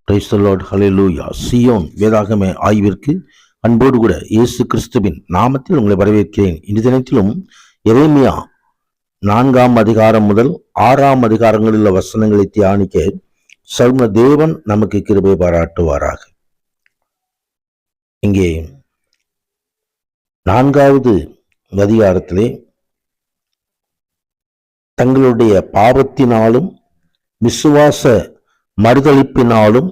Praise the Lord, hallelujah. Zion வேதாகம ஆய்விற்கு அன்போடு கூட இயேசு கிறிஸ்துவின் நாமத்தில் உங்களை வரவேற்கிறேன். இந்த தினத்திலும் எரேமியா 4ஆம் அதிகாரம் முதல் 6ஆம் அதிகாரங்களில் உள்ள வசனங்களை தியானிக்க சர்வ தேவன் நமக்கு கிருபை பாராட்டுவாராக. இங்கே 4வது அதிகாரத்திலே தங்களுடைய பாவத்தினாலும் விசுவாச மறுதளிப்பினாலும்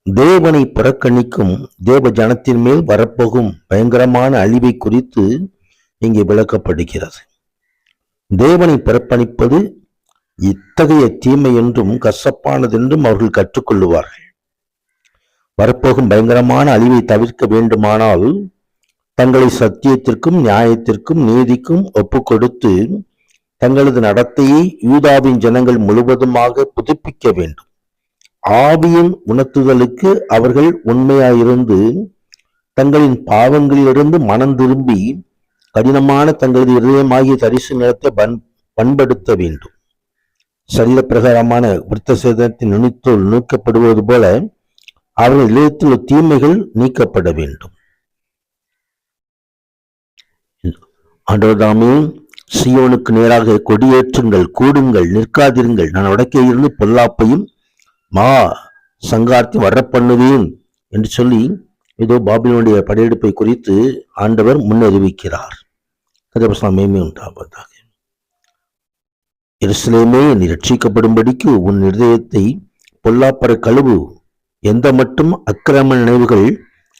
தேவனை புறக்கணிக்கும் தேவ ஜனத்தின் மேல் வரப்போகும் பயங்கரமான அழிவை குறித்து இங்கே விளக்கப்படுகிறது. தேவனை புறக்கணிப்பது இத்தகைய தீமை என்றும் கசப்பானதென்றும் அவர்கள் கற்றுக்கொள்ளுவார்கள். வரப்போகும் பயங்கரமான அழிவை தவிர்க்க வேண்டுமானால் தங்களை சத்தியத்திற்கும் நியாயத்திற்கும் நீதிக்கும் ஒப்பு கொடுத்து தங்களது நடத்தையை யூதாவின் ஜனங்கள் முழுவதுமாக புதுப்பிக்க வேண்டும். ஆவியின் உணர்த்துதலுக்கு அவர்கள் உண்மையாயிருந்து தங்களின் பாவங்களிலிருந்து மனம் திரும்பி கடினமான தங்களது இதயமாகிய தரிசு நிலத்தை பண்படுத்த வேண்டும். சரீர பிரகாரமான விருத்த சேதத்தின் நுனித்தோல் நீக்கப்படுவது போல அவர்கள் இதயத்தில் தீமைகள் நீக்கப்பட வேண்டும். ஆண்டவர்தாமே சியோனுக்கு நேராக கொடியேற்றுங்கள், கூடுங்கள், நிற்காதிருங்கள், நான் வடக்கே இருந்து பொல்லாப்பையும் சங்கார்த்தி வர பண்ணுவேன் என்று சொல்லி ஏதோ பாபிலோனுடைய படையெடுப்பை குறித்து ஆண்டவர் முன்னறிவிக்கிறார். மேன்மை உண்டாவதாக. எருசலேமே, நீ ரட்சிக்கப்படும்படிக்கு உன் இருதயத்தை பொல்லாப்பற கழுவு, எந்த மட்டும் அக்கிரம நினைவுகள்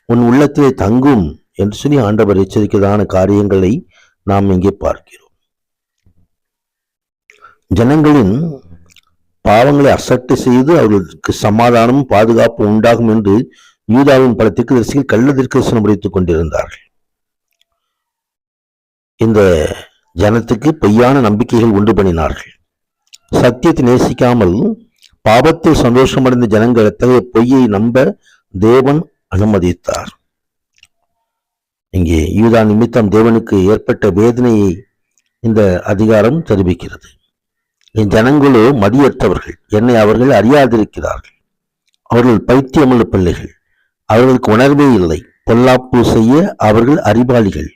உன் உள்ளத்திலே தங்கும் என்று சொல்லி ஆண்டவர் எச்சரிக்கையான காரியங்களை நாம் இங்கே பார்க்கிறோம். ஜனங்களின் பாவங்களை அசட்டை செய்து அவர்களுக்கு சமாதானம் பாதுகாப்பு உண்டாகும் என்று யூதாவின் பல தீர்க்கதரிசிகள் கள்ள தீர்க்கதரிசனம் உரைத்துக் கொண்டிருந்தார்கள். இந்த ஜனத்துக்கு பொய்யான நம்பிக்கைகள் உண்டு பண்ணினார்கள். சத்தியத்தை நேசிக்காமல் பாவத்தில் சந்தோஷமடைந்த ஜனங்கள் எத்தகைய பொய்யை நம்ப தேவன் அனுமதித்தார். இங்கே யூதா நிமித்தம் தேவனுக்கு ஏற்பட்ட வேதனையை இந்த அதிகாரம் தெரிவிக்கிறது. என் ஜனங்களோ மதியற்றவர்கள், என்னை அவர்கள் அறியாதிருக்கிறார்கள். அவர்கள் பைத்தியமுள்ள பிள்ளைகள், அவர்களுக்கு உணர்வே இல்லை. பொல்லாப்பு செய்ய அவர்கள் அறிவாளிகள்,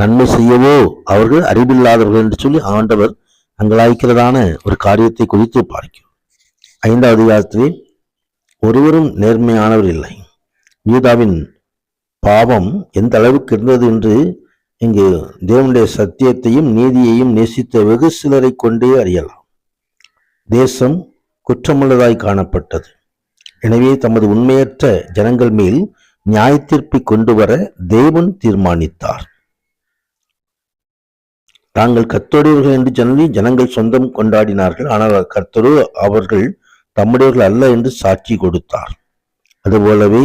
நன்மை செய்யவோ அவர்கள் அறிவில்லாதவர்கள் என்று சொல்லி ஆண்டவர் அங்கலாய்க்கிறதான ஒரு காரியத்தை குறித்து பார்க்கிறோம். 5வது அதிகாரத்திலே ஒருவரும் நேர்மையானவர் இல்லை. யூதாவின் பாவம் எந்த அளவுக்கு இருந்தது என்று இங்கு தேவனுடைய சத்தியத்தையும் நீதியையும் நேசித்த வெகு சிலரை கொண்டே அறியலாம். தேசம் குற்றமுள்ளதாய் காணப்பட்டது. எனவே தமது உண்மையற்ற ஜனங்கள் மேல் நியாயத்தீர்ப்பை கொண்டு வர தேவன் தீர்மானித்தார். தாங்கள் கர்த்தருடையவர்கள் என்று சொல்லி ஜனங்கள் சொந்தம் கொண்டாடினார்கள். ஆனால் கர்த்தரோ அவர்கள் தம்முடையவர்கள் அல்ல என்று சாட்சி கொடுத்தார். அதுபோலவே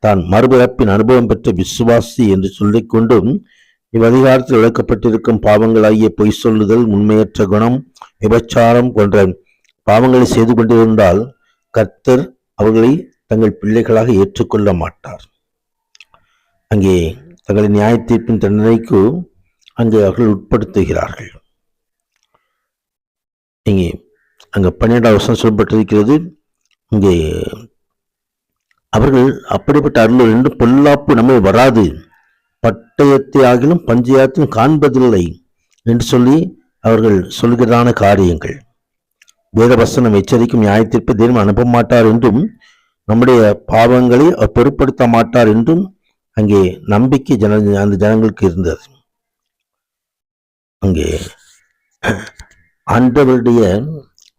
தான் மறுபிறப்பின் அனுபவம் பெற்ற விசுவாசி என்று சொல்லிக்கொண்டும் இவ்வதிகாரத்தில் விளக்கப்பட்டிருக்கும் பாவங்களாகிய பொய் சொல்லுதல், உண்மையற்ற குணம், விபச்சாரம் போன்ற பாவங்களை செய்து கொண்டிருந்தால் கர்த்தர் அவர்களை தங்கள் பிள்ளைகளாக ஏற்றுக்கொள்ள மாட்டார். அங்கே தங்களை நியாய தீர்ப்பின் தண்டனைக்கு அங்கு அவர்கள் உட்படுத்துகிறார்கள். இங்கே அங்க 12வது வசனம் சொல்லப்பட்டிருக்கிறது. இங்கே அவர்கள் அப்படிப்பட்ட அருள் என்று பொல்லாப்பு நம்மை வராது, பட்டயத்தை ஆகிலும் பஞ்சயாத்தையும் காண்பதில்லை என்று சொல்லி அவர்கள் சொல்கிறதான காரியங்கள். வேதவசனம் எச்சரிக்கும் நியாய தீர்ப்பை தேவன் அனுப்ப மாட்டார் என்றும் நம்முடைய பாவங்களை அவர் பொருட்படுத்த மாட்டார் என்றும் அங்கே நம்பிக்கை அந்த ஜனங்களுக்கு இருந்தது. அங்கே ஆண்டவருடைய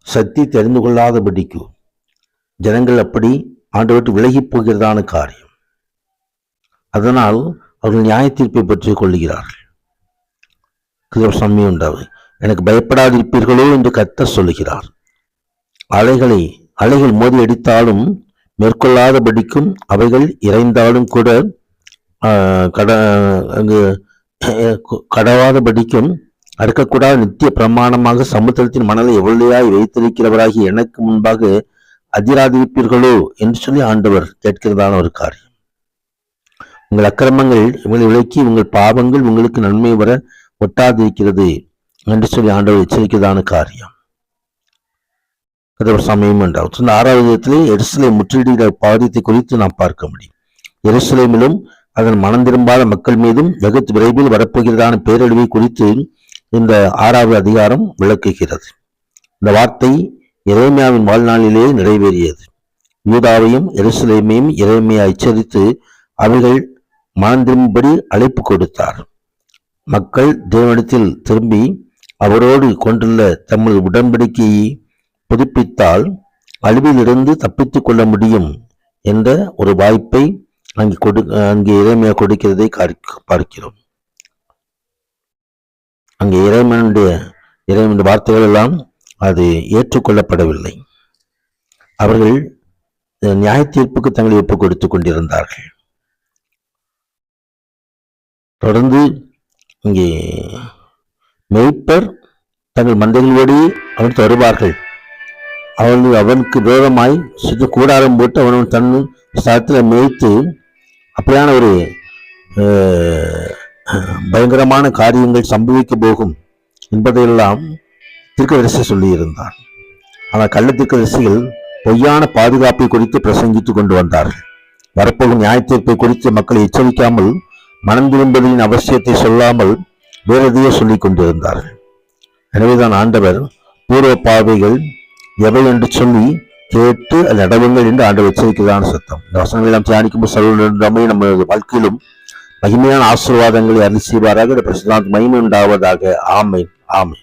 சக்தி தெரிந்து கொள்ளாதபடிக்கு ஜனங்கள் அப்படி ஆண்டவருக்கு விலகி போகிறதான காரியம். அதனால் அவர்கள் நியாய தீர்ப்பை பற்றி கொள்ளுகிறார்கள். சமயம் உண்டாது, எனக்கு பயப்படாதிருப்பீர்களோ என்று கர்த்தர் சொல்லுகிறார். அலைகள் மோதி அடித்தாலும் மேற்கொள்ளாதபடிக்கும் அவைகள் இறைந்தாலும் கூட கடவாதபடிக்கும் அறுக்கக்கூடாத நித்திய பிரமாணமாக சமுத்திரத்தின் மணலை எவ்வளவையாய் வைத்திருக்கிறவராகி எனக்கு முன்பாக அதிராதிருப்பீர்களோ என்று சொல்லி ஆண்டவர் கேட்கிறதான ஒரு காரியம். உங்கள் அக்கிரமங்கள் உங்களை விலக்கி உங்கள் பாவங்கள் உங்களுக்கு நன்மை வர ஒட்டாதிருக்கிறது என்று சொல்லி ஆண்டவர் எச்சரிக்கிறதான காரியம். சமயம் என்றால் 6வது விதத்திலே எருசலேம் முற்றுகையிட பாதித்தை குறித்து நாம் பார்க்க முடியும். எருசலேமிலும் அதன் மனம் திரும்பாத மக்கள் மீதும் வெகு விரைவில் வரப்போகிறதான பேரழிவை குறித்து இந்த 6வது அதிகாரம் விளக்குகிறது. இந்த வார்த்தை எரேமியாவின் வாழ்நாளிலே நிறைவேறியது. யூதாவையும் எருசலேமையும் எரேமியா எச்சரித்து அவைகள் மனம் திரும்பும்படி அழைப்பு கொடுத்தார். மக்கள் தேவனிடத்தில் திரும்பி அவரோடு கொண்டுள்ள தமது உடன்படிக்கையை புதுப்பித்தால் அழிவிலிருந்து தப்பித்துக் கொள்ள முடியும் என்ற ஒரு வாய்ப்பை அங்கே எரேமியா கொடுக்கிறதை பார்க்கிறோம். அங்கே இறைவனுடைய வார்த்தைகள் எல்லாம் அது ஏற்றுக்கொள்ளப்படவில்லை. அவர்கள் நியாய தீர்ப்புக்கு தங்களை ஒப்புக் கொடுத்துக் கொண்டிருந்தார்கள். தொடர்ந்து இங்கே மெய்ப்பர் தங்கள் மந்தைகளோடு அவனுக்கு வருவார்கள். அவனுக்கு விரோதமாய் சுற்றி கூடாரம் போட்டு அவன் தன் ஸ்தலத்தில் மேய்த்து அப்படியான ஒரு பயங்கரமான காரியங்கள் சம்பவிக்க போகும் என்பதையெல்லாம் தீர்க்கதரிசி சொல்லியிருந்தார். ஆனால் கள்ள தீர்க்கதரிசிகள் பொய்யான பாதுகாப்பை குறித்து பிரசங்கித்துக் கொண்டு வந்தார்கள். வரப்போகும் நியாய தீர்ப்பை குறித்து மக்களை எச்சரிக்காமல் மனம் திரும்புவதின் அவசியத்தை சொல்லாமல் வேறதையே சொல்லிக் கொண்டிருந்தார்கள். எனவேதான் ஆண்டவர் பூர்வ பாவைகள் எவை என்று சொல்லி கேட்டு அது நடவுங்கள் என்று ஆண்டவர் எச்சரிக்கிறதான சத்தம். இந்த வசனங்களை நாம் தியானிக்கும் சொல்லுமே நம்ம வாழ்க்கையிலும் மகிமையான ஆசீர்வாதங்களை அருள் செய்வாராக. பிரசித்தாந்த் மகிமை உண்டாவதாக. ஆமென், ஆமென்.